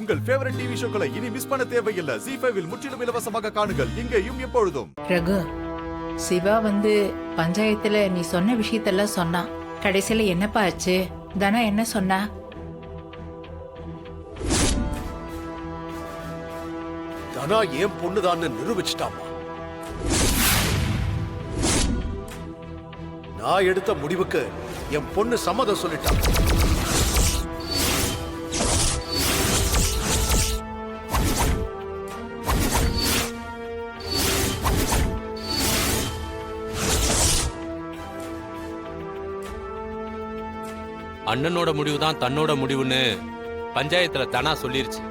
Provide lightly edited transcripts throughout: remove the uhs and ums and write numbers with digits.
உங்கள் favourite TV ஷோக்களை இனி miss பண்ண தேவையில்லை. ZEE5 இல் முற்றிலும் இலவசமாக காணுங்கள், இங்கேயும் எப்பொழுதும். ரகு, சிவா பஞ்சாயத்துல நீ சொன்ன விஷயத்தெல்லாம் சொன்னா. கடைசியில என்னப்பா ஆச்சு? தனா என்ன சொன்னா? தனா ஏன் பொண்ணுதான்னு நிரூபிச்சிட்டாமா. நான் எடுத்த முடிவுக்கு என் பொண்ணு சம்மதம் சொல்லிட்டான். அண்ணனோட முடிவு தான் தன்னோட முடிவுன்னு பஞ்சாயத்துல தனா சொல்லிருச்சு.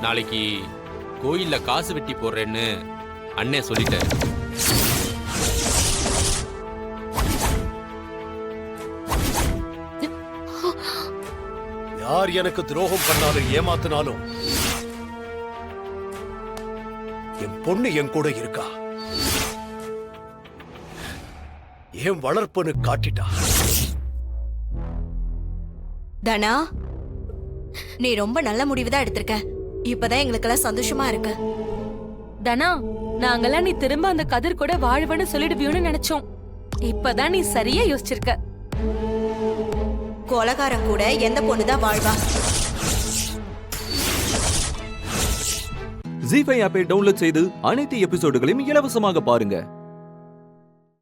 நாளைக்கு கோயில்ல காசு வெட்டி போடுறேன்னு அண்ணே சொல்லிட்டாரு. யார் எனக்கு துரோகம் பண்ணாலும் ஏமாத்தினாலும் என் பொண்ணு என் கூட இருக்கா. ஏன் வளர்ப்புன்னு காட்டிட்டா. தனா, நீ ரொம்ப நல்ல முடிவுதான் எடுத்திருக்க. இப்பதான் எங்களுக்கெல்லாம் சந்தோஷமா இருக்கு. தனா, நாங்கெல்லாம் நீ திரும்ப அந்த கதிர் கூட வாழ்வன்னு சொல்லிடுவியோன்னு நினைச்சோம். இப்பதான் நீ சரியா யோசிச்சிருக்க. கொலகாரன் கூட எந்த பொண்ணுதான் வாழ்வா? ZEE5 ஆப்பை டவுன்லோட் செய்து அனைத்து எபிசோடுகளையும் இலவசமாக பாருங்க.